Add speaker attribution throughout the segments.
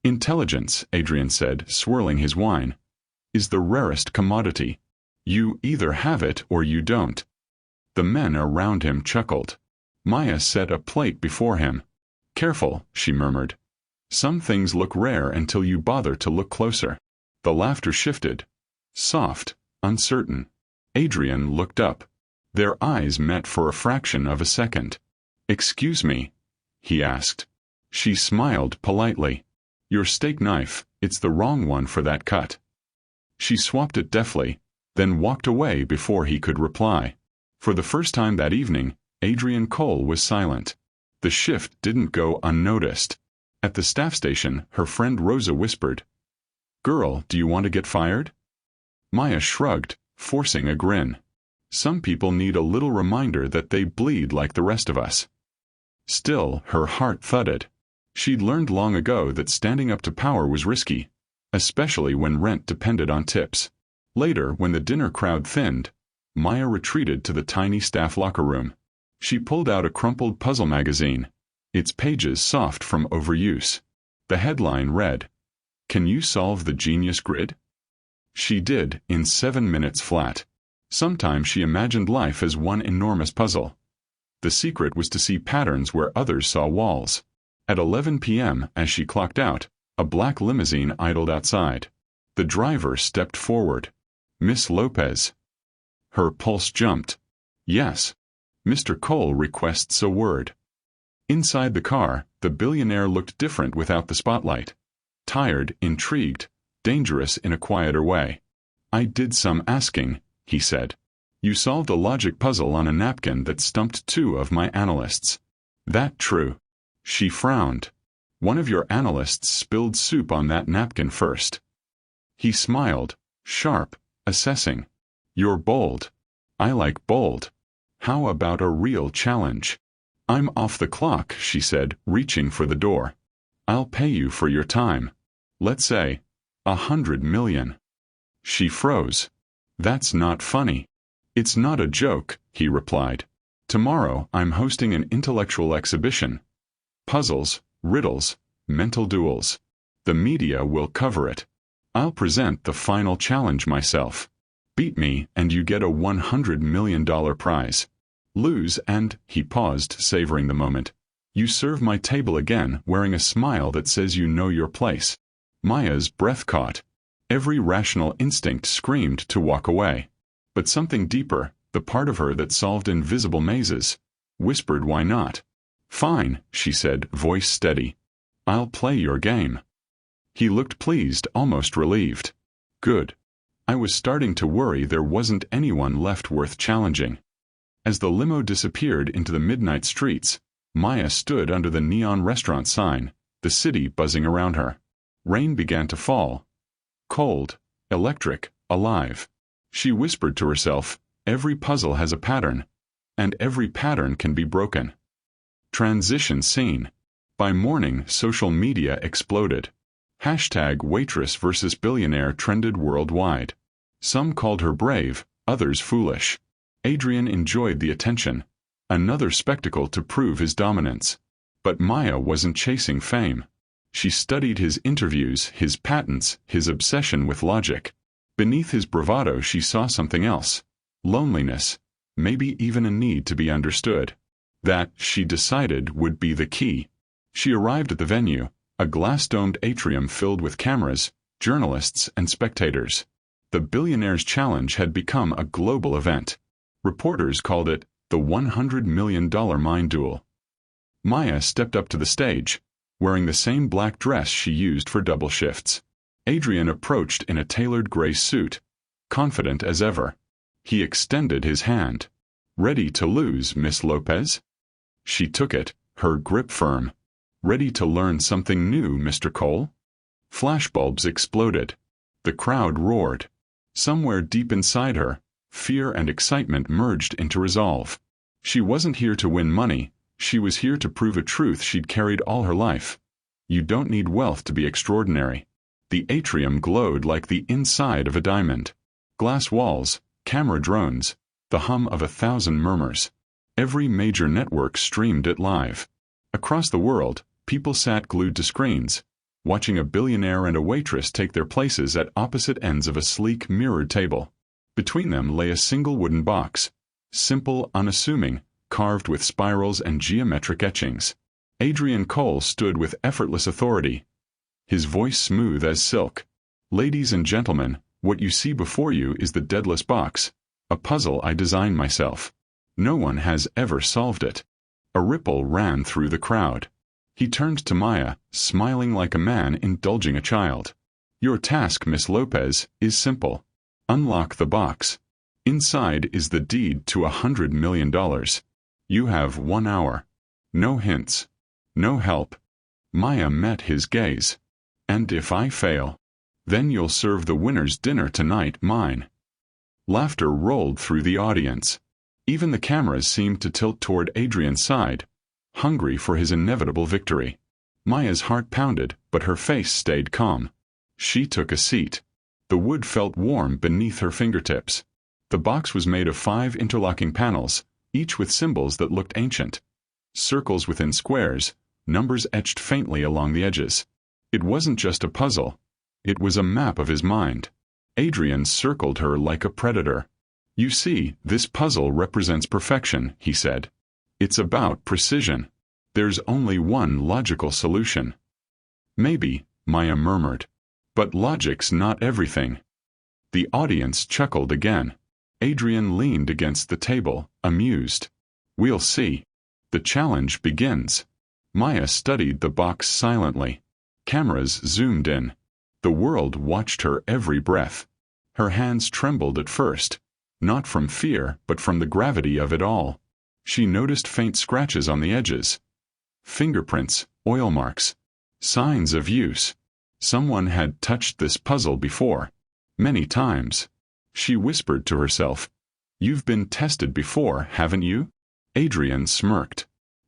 Speaker 1: Intelligence, Adrian said, swirling his wine, is the rarest commodity. You either have it or you don't. The men around him chuckled. Maya set a plate before him. Careful, she murmured. Some things look rare until you bother to look closer. The laughter shifted. Soft, uncertain. Adrian looked up. Their eyes met for a fraction of a second. "Excuse me?" he asked. She smiled politely. "Your steak knife, it's the wrong one for that cut." She swapped it deftly, then walked away before he could reply. For the first time that evening, Adrian Cole was silent. The shift didn't go unnoticed. At the staff station, her friend Rosa whispered, "Girl, do you want to get fired?" Maya shrugged, forcing a grin. Some people need a little reminder that they bleed like the rest of us. Still, her heart thudded. She'd learned long ago that standing up to power was risky, especially when rent depended on tips. Later, when the dinner crowd thinned, Maya retreated to the tiny staff locker room. She pulled out a crumpled puzzle magazine, its pages soft from overuse. The headline read, "Can you solve the genius grid?" She did, in 7 minutes flat. Sometimes she imagined life as one enormous puzzle. The secret was to see patterns where others saw walls. At 11 p.m., as she clocked out, a black limousine idled outside. The driver stepped forward. "Miss Lopez." Her pulse jumped. "Yes. Mr. Cole requests a word." Inside the car, the billionaire looked different without the spotlight. Tired, intrigued, dangerous in a quieter way. "I did some asking," he said. "You solved a logic puzzle on a napkin that stumped 2 of my analysts. That true?" She frowned. "One of your analysts spilled soup on that napkin first." He smiled, sharp, assessing. "You're bold. I like bold. How about a real challenge?" "I'm off the clock," she said, reaching for the door. "I'll pay you for your time. Let's say, 100 million. She froze. "That's not funny." "It's not a joke," he replied. "Tomorrow I'm hosting an intellectual exhibition. Puzzles, riddles, mental duels. The media will cover it. I'll present the final challenge myself. Beat me and you get a $100 million prize. Lose and," he paused, savoring the moment, "you serve my table again wearing a smile that says you know your place." Maya's breath caught. Every rational instinct screamed to walk away. But something deeper, the part of her that solved invisible mazes, whispered why not. "Fine," she said, voice steady. "I'll play your game." He looked pleased, almost relieved. "Good. I was starting to worry there wasn't anyone left worth challenging." As the limo disappeared into the midnight streets, Maya stood under the neon restaurant sign, the city buzzing around her. Rain began to fall. Cold, electric, alive. She whispered to herself, "Every puzzle has a pattern, and every pattern can be broken." Transition scene. By morning, social media exploded. #Waitress versus Billionaire trended worldwide. Some called her brave, others foolish. Adrian enjoyed the attention. Another spectacle to prove his dominance. But Maya wasn't chasing fame. She studied his interviews, his patents, his obsession with logic. Beneath his bravado she saw something else. Loneliness. Maybe even a need to be understood. That, she decided, would be the key. She arrived at the venue, a glass-domed atrium filled with cameras, journalists, and spectators. The Billionaire's Challenge had become a global event. Reporters called it the $100 million mind duel. Maya stepped up to the stage, wearing the same black dress she used for double shifts. Adrian approached in a tailored gray suit, confident as ever. He extended his hand. "Ready to lose, Miss Lopez?" She took it, her grip firm. "Ready to learn something new, Mr. Cole?" Flashbulbs exploded. The crowd roared. Somewhere deep inside her, fear and excitement merged into resolve. She wasn't here to win money, she was here to prove a truth she'd carried all her life. You don't need wealth to be extraordinary. The atrium glowed like the inside of a diamond. Glass walls, camera drones, the hum of 1,000 murmurs. Every major network streamed it live. Across the world, people sat glued to screens, watching a billionaire and a waitress take their places at opposite ends of a sleek, mirrored table. Between them lay a single wooden box, simple, unassuming, carved with spirals and geometric etchings. Adrian Cole stood with effortless authority, his voice smooth as silk. "Ladies and gentlemen, what you see before you is the Deadless Box, a puzzle I designed myself. No one has ever solved it." A ripple ran through the crowd. He turned to Maya, smiling like a man indulging a child. "Your task, Miss Lopez, is simple. Unlock the box. Inside is the deed to $100 million. You have 1 hour. No hints. No help." Maya met his gaze. "And if I fail? Then you'll serve the winner's dinner tonight, mine." Laughter rolled through the audience. Even the cameras seemed to tilt toward Adrian's side, hungry for his inevitable victory. Maya's heart pounded, but her face stayed calm. She took a seat. The wood felt warm beneath her fingertips. The box was made of 5 interlocking panels, each with symbols that looked ancient. Circles within squares, numbers etched faintly along the edges. It wasn't just a puzzle. It was a map of his mind. Adrian circled her like a predator. "You see, this puzzle represents perfection," he said. "It's about precision. There's only one logical solution." "Maybe," Maya murmured. "But logic's not everything." The audience chuckled again. Adrian leaned against the table, amused. "We'll see. The challenge begins." Maya studied the box silently. Cameras zoomed in. The world watched her every breath. Her hands trembled at first, not from fear, but from the gravity of it all. She noticed faint scratches on the edges. Fingerprints, oil marks, signs of use. Someone had touched this puzzle before. Many times. She whispered to herself, "You've been tested before, haven't you?" Adrian smirked.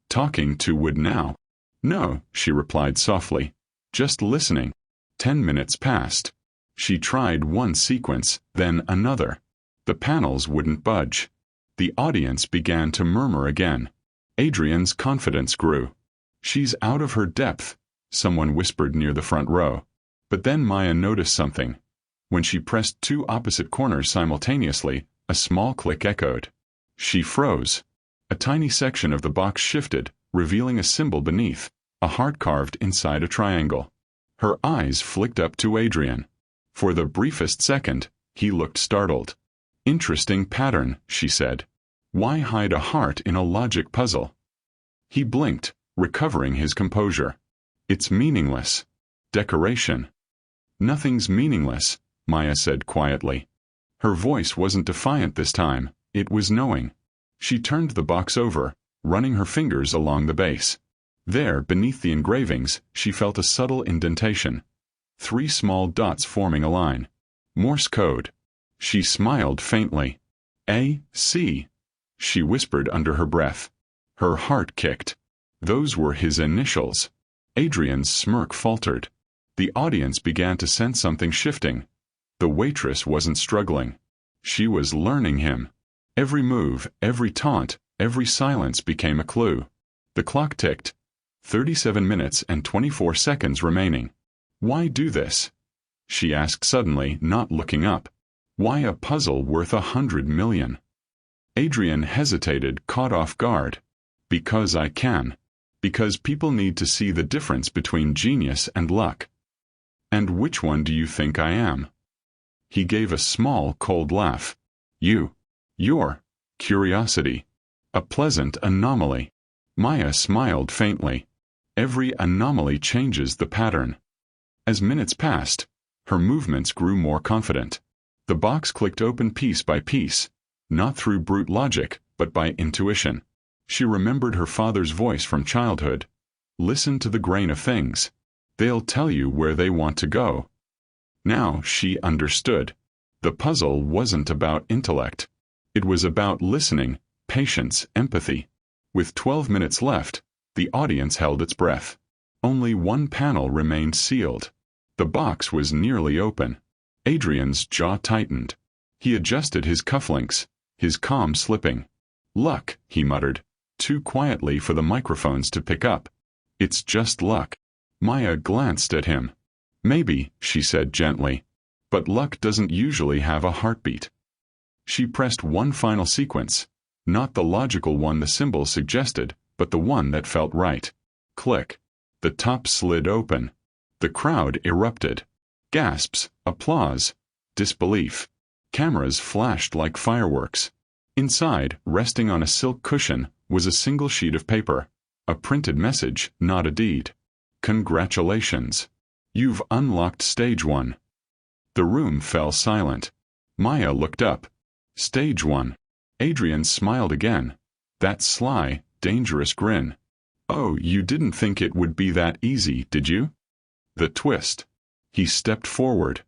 Speaker 1: "Talking to wood now." "No," she replied softly. "Just listening." 10 minutes passed. She tried one sequence, then another. The panels wouldn't budge. The audience began to murmur again. Adrian's confidence grew. "She's out of her depth," someone whispered near the front row. But then Maya noticed something. When she pressed 2 opposite corners simultaneously, a small click echoed. She froze. A tiny section of the box shifted, revealing a symbol beneath, a heart carved inside a triangle. Her eyes flicked up to Adrian. For the briefest second, he looked startled. "Interesting pattern," she said. "Why hide a heart in a logic puzzle?" He blinked, recovering his composure. "It's meaningless. Decoration." "Nothing's meaningless," Maya said quietly. Her voice wasn't defiant this time, it was knowing. She turned the box over, running her fingers along the base. There, beneath the engravings, she felt a subtle indentation. 3 small dots forming a line. Morse code. She smiled faintly. "A, C," she whispered under her breath. Her heart kicked. Those were his initials. Adrian's smirk faltered. The audience began to sense something shifting. The waitress wasn't struggling. She was learning him. Every move, every taunt, every silence became a clue. The clock ticked. 37 minutes and 24 seconds remaining. "Why do this?" she asked suddenly, not looking up. "Why a puzzle worth $100 million?" Adrian hesitated, caught off guard. "Because I can. Because people need to see the difference between genius and luck." "And which one do you think I am?" He gave a small, cold laugh. You're curiosity. A pleasant anomaly." Maya smiled faintly. "Every anomaly changes the pattern." As minutes passed, her movements grew more confident. The box clicked open piece by piece, not through brute logic, but by intuition. She remembered her father's voice from childhood. "Listen to the grain of things. They'll tell you where they want to go." Now she understood. The puzzle wasn't about intellect. It was about listening, patience, empathy. With 12 minutes left, the audience held its breath. Only one panel remained sealed. The box was nearly open. Adrian's jaw tightened. He adjusted his cufflinks, his calm slipping. "Luck," he muttered, too quietly for the microphones to pick up. "It's just luck." Maya glanced at him. Maybe, she said gently. But luck doesn't usually have a heartbeat. She pressed one final sequence, not the logical one the symbol suggested, but the one that felt right. Click. The top slid open. The crowd erupted. Gasps, applause, disbelief. Cameras flashed like fireworks. Inside, resting on a silk cushion, was a single sheet of paper. A printed message, not a deed. Congratulations. You've unlocked stage 1. The room fell silent. Maya looked up. Stage 1. Adrian smiled again. That sly, dangerous grin. Oh, you didn't think it would be that easy, did you? The twist. He stepped forward.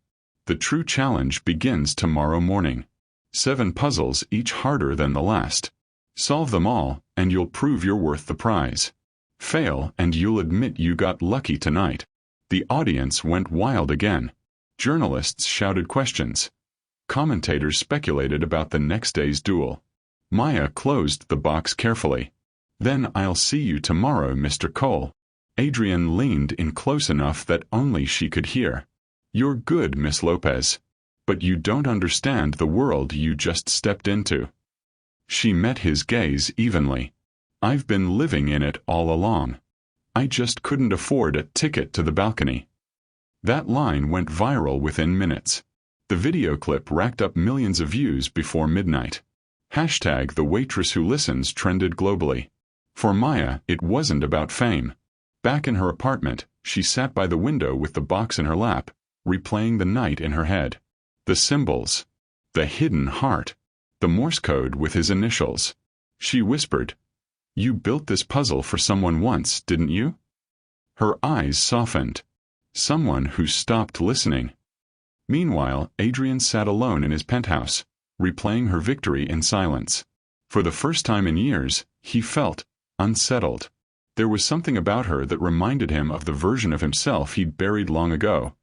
Speaker 1: The true challenge begins tomorrow morning. 7 puzzles, each harder than the last. Solve them all, and you'll prove you're worth the prize. Fail, and you'll admit you got lucky tonight. The audience went wild again. Journalists shouted questions. Commentators speculated about the next day's duel. Maya closed the box carefully. Then I'll see you tomorrow, Mr. Cole. Adrian leaned in close enough that only she could hear. You're good, Miss Lopez. But you don't understand the world you just stepped into. She met his gaze evenly. I've been living in it all along. I just couldn't afford a ticket to the balcony. That line went viral within minutes. The video clip racked up millions of views before midnight. Hashtag the waitress who listens trended globally. For Maya, it wasn't about fame. Back in her apartment, she sat by the window with the box in her lap, replaying the night in her head. The symbols. The hidden heart. The Morse code with his initials. She whispered, "You built this puzzle for someone once, didn't you?" Her eyes softened. Someone who stopped listening. Meanwhile, Adrian sat alone in his penthouse, replaying her victory in silence. For the first time in years, he felt unsettled. There was something about her that reminded him of the version of himself he'd buried long ago.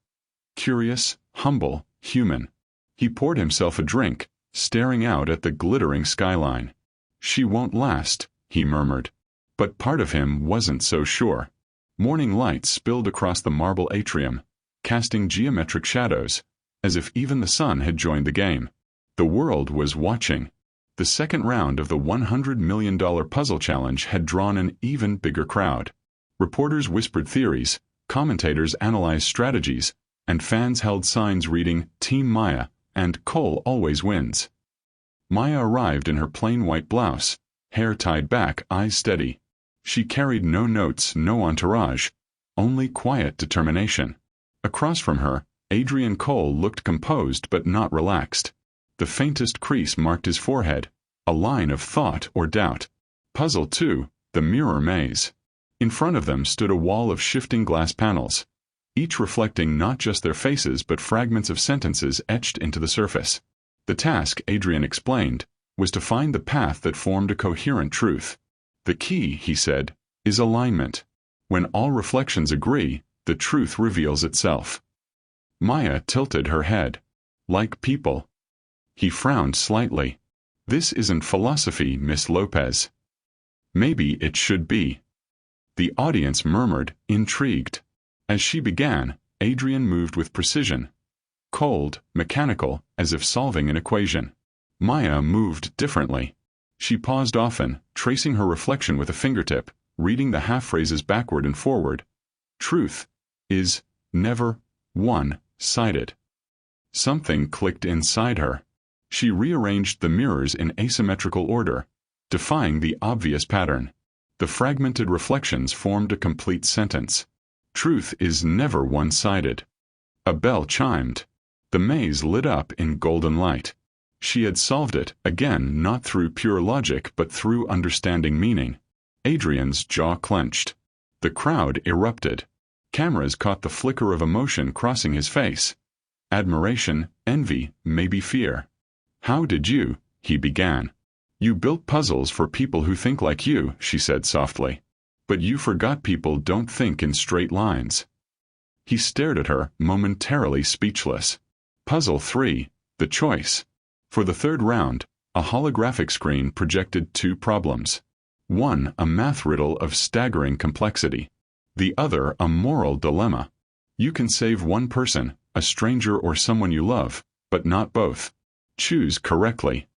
Speaker 1: Curious, humble, human. He poured himself a drink, staring out at the glittering skyline. She won't last, he murmured. But part of him wasn't so sure. Morning light spilled across the marble atrium, casting geometric shadows, as if even the sun had joined the game. The world was watching. The second round of the $100 million puzzle challenge had drawn an even bigger crowd. Reporters whispered theories, commentators analyzed strategies, and fans held signs reading, "Team Maya," and "Cole always wins." Maya arrived in her plain white blouse, hair tied back, eyes steady. She carried no notes, no entourage, only quiet determination. Across from her, Adrian Cole looked composed but not relaxed. The faintest crease marked his forehead, a line of thought or doubt. Puzzle 2, the mirror maze. In front of them stood a wall of shifting glass panels, each reflecting not just their faces but fragments of sentences etched into the surface. The task, Adrian explained, was to find the path that formed a coherent truth. The key, he said, is alignment. When all reflections agree, the truth reveals itself. Maya tilted her head. Like people. He frowned slightly. This isn't philosophy, Miss Lopez. Maybe it should be. The audience murmured, intrigued. As she began, Adrian moved with precision. Cold, mechanical, as if solving an equation. Maya moved differently. She paused often, tracing her reflection with a fingertip, reading the half-phrases backward and forward. Truth is never one-sided. Something clicked inside her. She rearranged the mirrors in asymmetrical order, defying the obvious pattern. The fragmented reflections formed a complete sentence. Truth is never one-sided. A bell chimed. The maze lit up in golden light. She had solved it, again not through pure logic but through understanding meaning. Adrian's jaw clenched. The crowd erupted. Cameras caught the flicker of emotion crossing his face. Admiration, envy, maybe fear. "How did you?" he began. "You built puzzles for people who think like you," she said softly. "But you forgot people don't think in straight lines." He stared at her, momentarily speechless. Puzzle 3, the choice. For the third round, a holographic screen projected 2 problems. 1, a math riddle of staggering complexity. The other a moral dilemma. You can save one person, a stranger or someone you love, but not both. Choose correctly.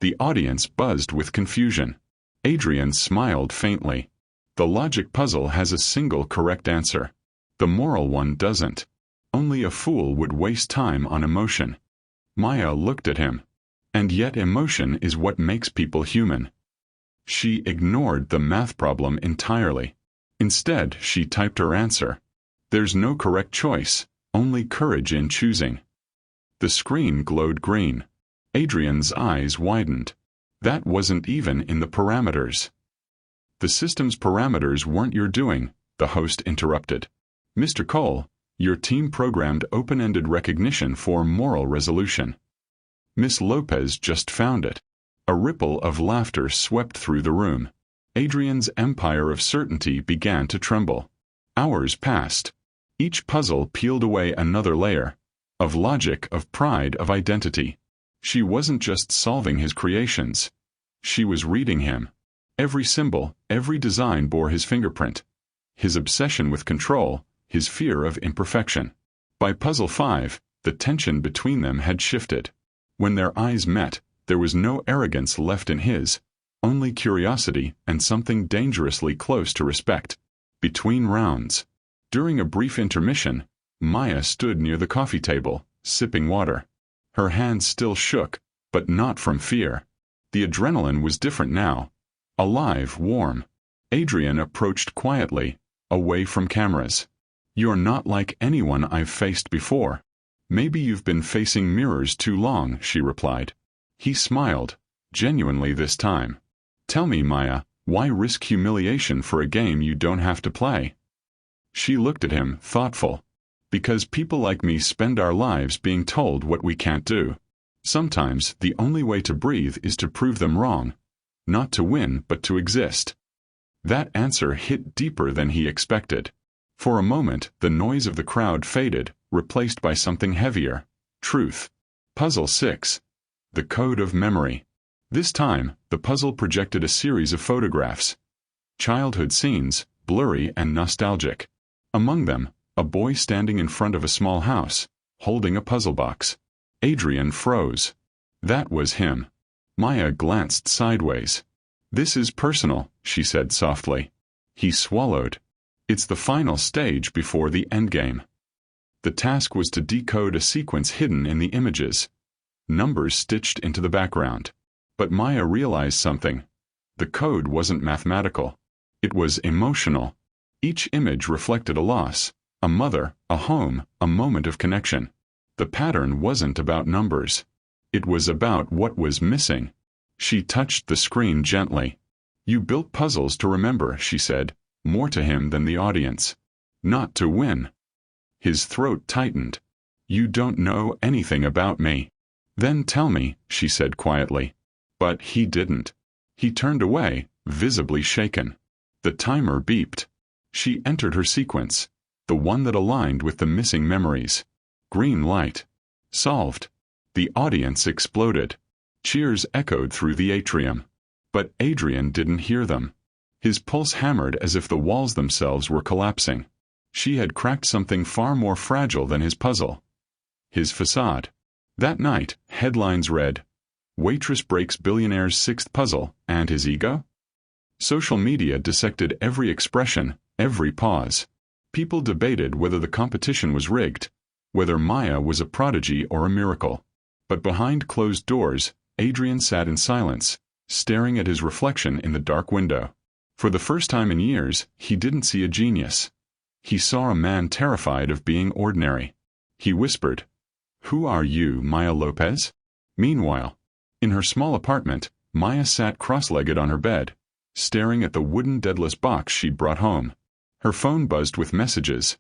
Speaker 1: The audience buzzed with confusion. Adrian smiled faintly. The logic puzzle has a single correct answer. The moral one doesn't. Only a fool would waste time on emotion. Maya looked at him. And yet emotion is what makes people human. She ignored the math problem entirely. Instead, she typed her answer. There's no correct choice, only courage in choosing. The screen glowed green. Adrian's eyes widened. That wasn't even in the parameters. The system's parameters weren't your doing, the host interrupted. Mr. Cole, your team programmed open-ended recognition for moral resolution. Miss Lopez just found it. A ripple of laughter swept through the room. Adrian's empire of certainty began to tremble. Hours passed. Each puzzle peeled away another layer. Of logic, of pride, of identity. She wasn't just solving his creations. She was reading him. Every symbol, every design bore his fingerprint. His obsession with control, his fear of imperfection. By puzzle 5, the tension between them had shifted. When their eyes met, there was no arrogance left in his, only curiosity and something dangerously close to respect. Between rounds. During a brief intermission, Maya stood near the coffee table, sipping water. Her hands still shook, but not from fear. The adrenaline was different now. Alive, warm. Adrian approached quietly, away from cameras. You're not like anyone I've faced before. Maybe you've been facing mirrors too long, she replied. He smiled, genuinely this time. Tell me, Maya, why risk humiliation for a game you don't have to play? She looked at him, thoughtful. Because people like me spend our lives being told what we can't do. Sometimes the only way to breathe is to prove them wrong. Not to win, but to exist. That answer hit deeper than he expected. For a moment, the noise of the crowd faded, replaced by something heavier. Truth. Puzzle 6. The Code of Memory. This time, the puzzle projected a series of photographs. Childhood scenes, blurry and nostalgic. Among them, a boy standing in front of a small house, holding a puzzle box. Adrian froze. That was him. Maya glanced sideways. This is personal, she said softly. He swallowed. It's the final stage before the endgame. The task was to decode a sequence hidden in the images. Numbers stitched into the background. But Maya realized something. The code wasn't mathematical. It was emotional. Each image reflected a loss, a mother, a home, a moment of connection. The pattern wasn't about numbers. It was about what was missing. She touched the screen gently. You built puzzles to remember, she said, more to him than the audience. Not to win. His throat tightened. You don't know anything about me. Then tell me, she said quietly. But he didn't. He turned away, visibly shaken. The timer beeped. She entered her sequence, the one that aligned with the missing memories. Green light. Solved. The audience exploded. Cheers echoed through the atrium. But Adrian didn't hear them. His pulse hammered as if the walls themselves were collapsing. She had cracked something far more fragile than his puzzle. His facade. That night, headlines read, Waitress breaks Billionaire's 6th puzzle, and his ego? Social media dissected every expression, every pause. People debated whether the competition was rigged, whether Maya was a prodigy or a miracle. But behind closed doors, Adrian sat in silence, staring at his reflection in the dark window. For the first time in years, he didn't see a genius. He saw a man terrified of being ordinary. He whispered, Who are you, Maya Lopez? Meanwhile, in her small apartment, Maya sat cross-legged on her bed, staring at the wooden deadless box she'd brought home. Her phone buzzed with messages.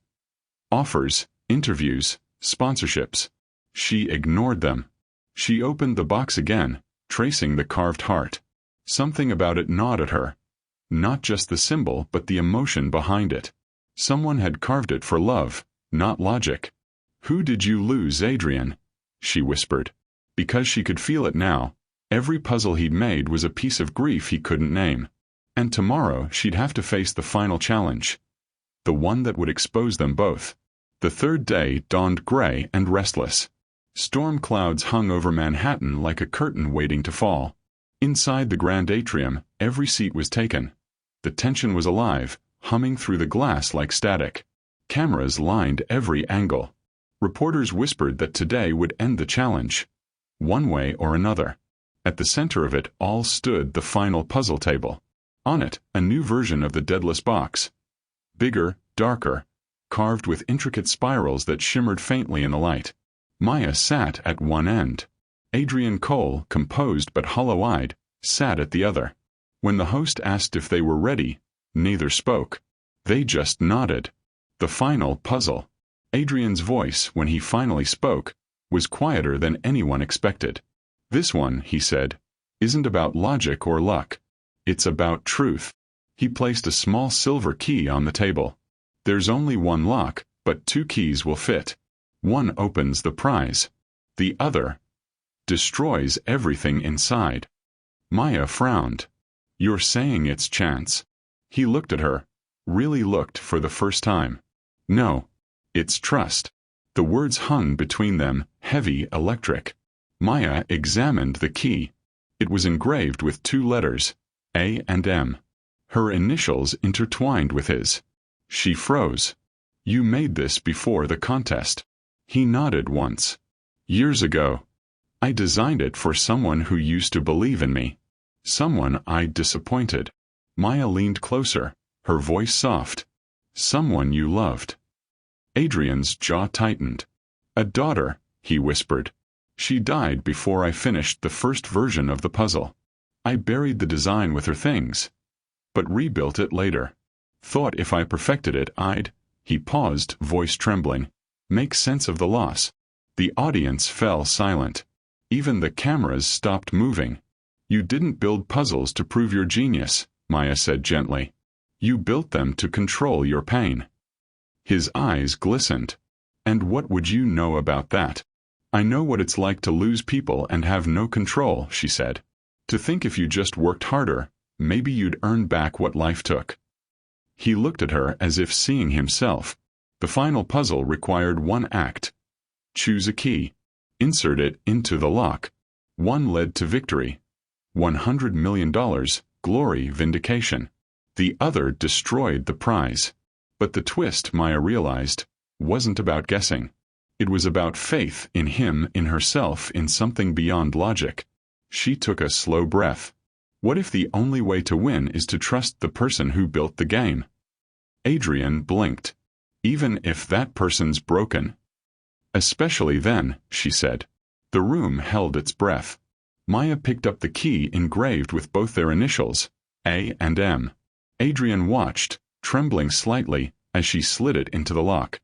Speaker 1: Offers, interviews, sponsorships. She ignored them. She opened the box again, tracing the carved heart. Something about it gnawed at her. Not just the symbol, but the emotion behind it. Someone had carved it for love, not logic. Who did you lose, Adrian? She whispered. Because she could feel it now. Every puzzle he'd made was a piece of grief he couldn't name. And tomorrow she'd have to face the final challenge. the one that would expose them both. The third day dawned gray and restless. Storm clouds hung over Manhattan like a curtain waiting to fall. Inside the grand atrium, every seat was taken. The tension was alive, humming through the glass like static. Cameras lined every angle. Reporters whispered that today would end the challenge, one way or another. At the center of it all stood the final puzzle table. On it, a new version of the deadless box. Bigger, darker, carved with intricate spirals that shimmered faintly in the light. Maya sat at one end. Adrian Cole, composed but hollow-eyed, sat at the other. When the host asked if they were ready, neither spoke. They just nodded. The final puzzle. Adrian's voice, when he finally spoke, was quieter than anyone expected. This one, he said, isn't about logic or luck. It's about truth. He placed a small silver key on the table. There's only one lock, but 2 keys will fit. One opens the prize. The other destroys everything inside. Maya frowned. You're saying it's chance? He looked at her, really looked for the first time. No. It's trust. The words hung between them, heavy, electric. Maya examined the key. It was engraved with 2 letters, A and M. Her initials intertwined with his. She froze. You made this before the contest. He nodded once. Years ago. I designed it for someone who used to believe in me. Someone I disappointed. Maya leaned closer, her voice soft. Someone you loved. Adrian's jaw tightened. A daughter, he whispered. She died before I finished the first version of the puzzle. I buried the design with her things, but rebuilt it later. Thought if I perfected it I'd, he paused, voice trembling, make sense of the loss. The audience fell silent. Even the cameras stopped moving. You didn't build puzzles to prove your genius, Maya said gently. You built them to control your pain. His eyes glistened. And what would you know about that? I know what it's like to lose people and have no control, she said. To think if you just worked harder, maybe you'd earn back what life took. He looked at her as if seeing himself. The final puzzle required 1 act. Choose a key. Insert it into the lock. One led to victory. $100 million, glory, vindication. The other destroyed the prize. But the twist, Maya realized, wasn't about guessing. It was about faith in him, in herself, in something beyond logic. She took a slow breath. What if the only way to win is to trust the person who built the game? Adrian blinked. Even if that person's broken. Especially then, she said. The room held its breath. Maya picked up the key engraved with both their initials, A and M. Adrian watched, trembling slightly, as she slid it into the lock.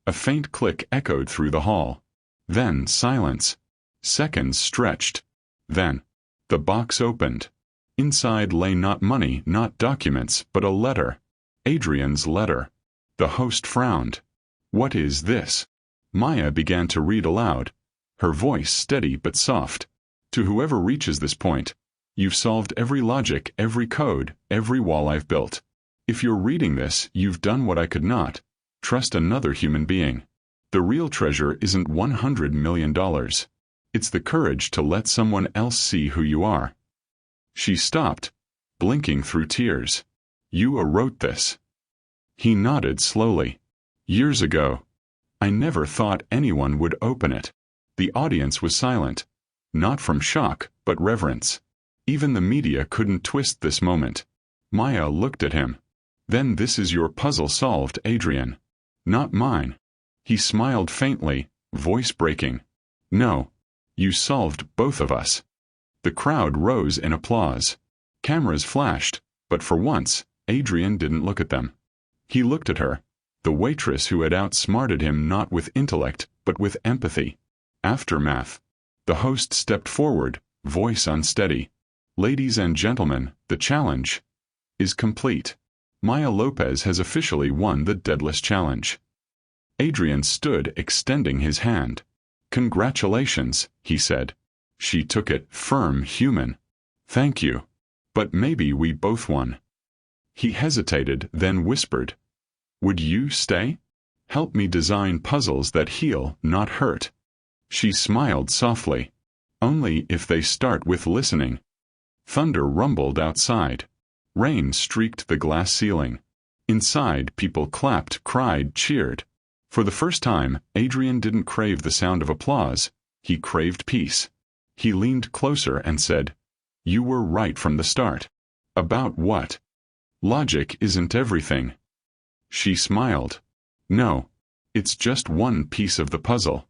Speaker 1: A faint click echoed through the hall. Then silence. Seconds stretched. Then the box opened. Inside lay not money, not documents, but a letter. Adrian's letter. The host frowned. What is this? Maya began to read aloud, her voice steady but soft. To whoever reaches this point, you've solved every logic, every code, every wall I've built. If you're reading this, you've done what I could not. Trust another human being. The real treasure isn't $100 million. It's the courage to let someone else see who you are. She stopped, blinking through tears. You wrote this. He nodded slowly. Years ago. I never thought anyone would open it. The audience was silent. Not from shock, but reverence. Even the media couldn't twist this moment. Maya looked at him. Then this is your puzzle solved, Adrian. Not mine. He smiled faintly, voice breaking. No. You solved both of us. The crowd rose in applause. Cameras flashed, but for once, Adrian didn't look at them. He looked at her, the waitress who had outsmarted him not with intellect, but with empathy. Aftermath. The host stepped forward, voice unsteady. Ladies and gentlemen, the challenge is complete. Maya Lopez has officially won the Deadless Challenge. Adrian stood, extending his hand. Congratulations, he said. She took it, firm, human. Thank you. But maybe we both won. He hesitated, then whispered. Would you stay? Help me design puzzles that heal, not hurt. She smiled softly. Only if they start with listening. Thunder rumbled outside. Rain streaked the glass ceiling. Inside, people clapped, cried, cheered. For the first time, Adrian didn't crave the sound of applause. He craved peace. He leaned closer and said, "You were right from the start." "About what?" "Logic isn't everything." She smiled. "No. It's just one piece of the puzzle.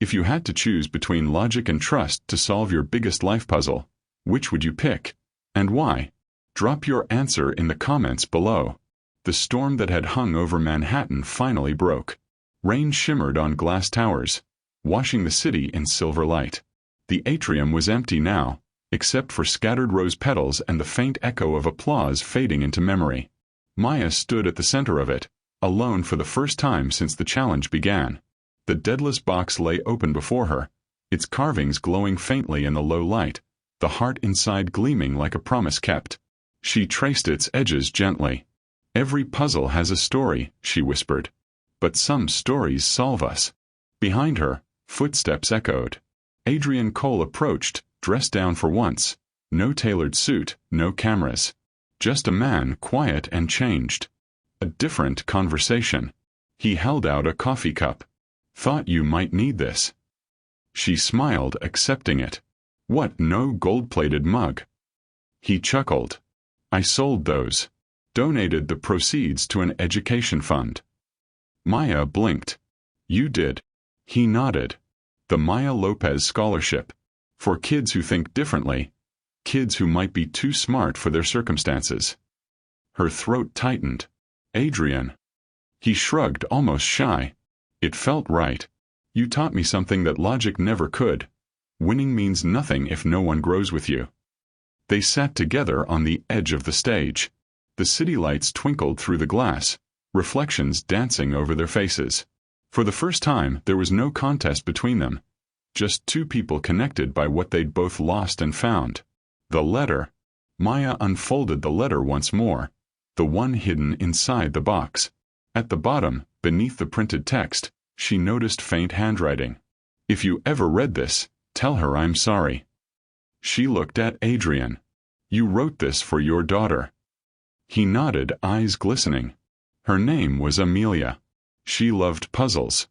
Speaker 1: If you had to choose between logic and trust to solve your biggest life puzzle, which would you pick? And why? Drop your answer in the comments below." The storm that had hung over Manhattan finally broke. Rain shimmered on glass towers, washing the city in silver light. The atrium was empty now, except for scattered rose petals and the faint echo of applause fading into memory. Maya stood at the center of it, alone for the first time since the challenge began. The deadless box lay open before her, its carvings glowing faintly in the low light, the heart inside gleaming like a promise kept. She traced its edges gently. "Every puzzle has a story," she whispered. "But some stories solve us." Behind her, footsteps echoed. Adrian Cole approached, dressed down for once. No tailored suit, no cameras. Just a man, quiet and changed. A different conversation. He held out a coffee cup. "Thought you might need this." She smiled, accepting it. "What, no gold-plated mug?" He chuckled. "I sold those. Donated the proceeds to an education fund." Maya blinked. "You did?" He nodded. "The Maya Lopez Scholarship. For kids who think differently. Kids who might be too smart for their circumstances." Her throat tightened. "Adrian." He shrugged, almost shy. "It felt right. You taught me something that logic never could. Winning means nothing if no one grows with you." They sat together on the edge of the stage. The city lights twinkled through the glass, reflections dancing over their faces. For the first time, there was no contest between them. Just two people connected by what they'd both lost and found. The letter. Maya unfolded the letter once more, the one hidden inside the box. At the bottom, beneath the printed text, she noticed faint handwriting. "If you ever read this, tell her I'm sorry." She looked at Adrian. "You wrote this for your daughter." He nodded, eyes glistening. "Her name was Amelia. She loved puzzles.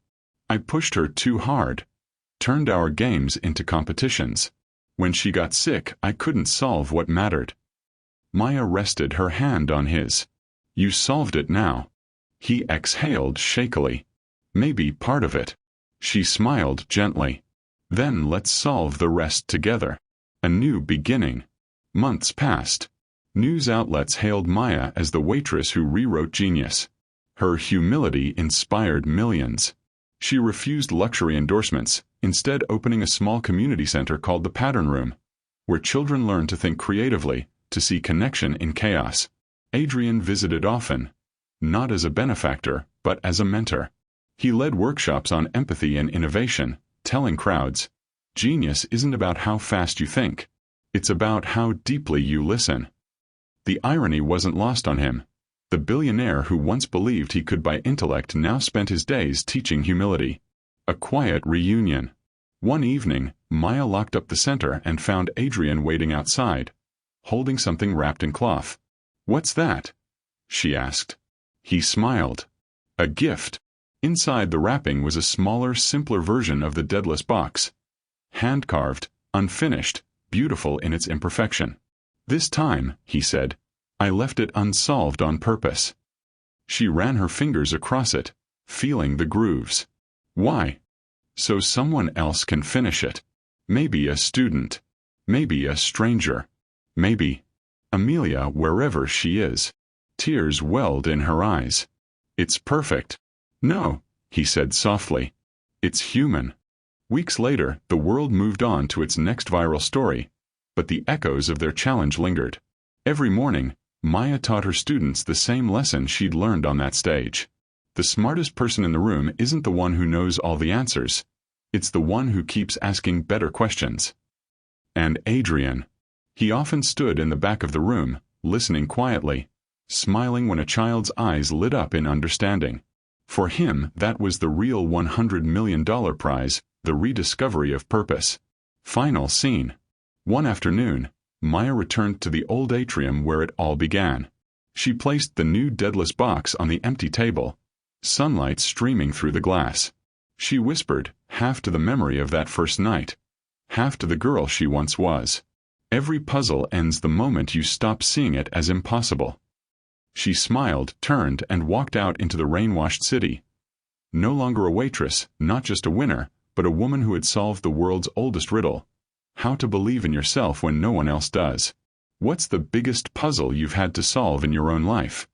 Speaker 1: I pushed her too hard. Turned our games into competitions. When she got sick, I couldn't solve what mattered." Maya rested her hand on his. "You solved it now." He exhaled shakily. "Maybe part of it." She smiled gently. "Then let's solve the rest together. A new beginning." Months passed. News outlets hailed Maya as the waitress who rewrote genius. Her humility inspired millions. She refused luxury endorsements, instead opening a small community center called the Pattern Room, where children learn to think creatively, to see connection in chaos. Adrian visited often, not as a benefactor, but as a mentor. He led workshops on empathy and innovation, telling crowds, "Genius isn't about how fast you think. It's about how deeply you listen." The irony wasn't lost on him. The billionaire who once believed he could buy intellect now spent his days teaching humility. A quiet reunion. One evening, Maya locked up the center and found Adrian waiting outside, holding something wrapped in cloth. "What's that?" she asked. He smiled. "A gift." Inside the wrapping was a smaller, simpler version of the deadless box. Hand-carved, unfinished, beautiful in its imperfection. "This time," he said, "I left it unsolved on purpose." She ran her fingers across it, feeling the grooves. "Why?" "So someone else can finish it. Maybe a student. Maybe a stranger. Maybe Amelia, wherever she is." Tears welled in her eyes. "It's perfect." "No," he said softly. "It's human." Weeks later, the world moved on to its next viral story, but the echoes of their challenge lingered. Every morning, Maya taught her students the same lesson she'd learned on that stage. The smartest person in the room isn't the one who knows all the answers. It's the one who keeps asking better questions. And Adrian. He often stood in the back of the room, listening quietly, smiling when a child's eyes lit up in understanding. For him, that was the real $100 million prize, the rediscovery of purpose. Final scene. One afternoon, Maya returned to the old atrium where it all began. She placed the new deadless box on the empty table, sunlight streaming through the glass. She whispered, half to the memory of that first night, half to the girl she once was. Every puzzle ends the moment you stop seeing it as impossible. She smiled, turned, and walked out into the rain-washed city. No longer a waitress, not just a winner, but a woman who had solved the world's oldest riddle: how to believe in yourself when no one else does. What's the biggest puzzle you've had to solve in your own life?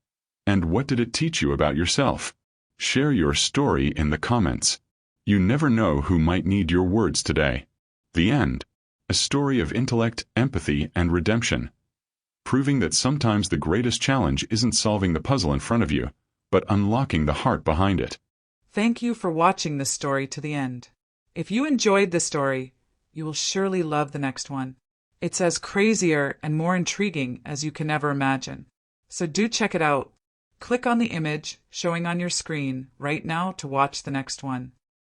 Speaker 1: And what did it teach you about yourself? Share your story in the comments. You never know who might need your words today. The end. A story of intellect, empathy, and redemption. Proving that sometimes the greatest challenge isn't solving the puzzle in front of you, but unlocking the heart behind it.
Speaker 2: Thank you for watching this story to the end. If you enjoyed the story, you will surely love the next one. It's as crazier and more intriguing as you can ever imagine. So do check it out. Click on the image showing on your screen right now to watch the next one.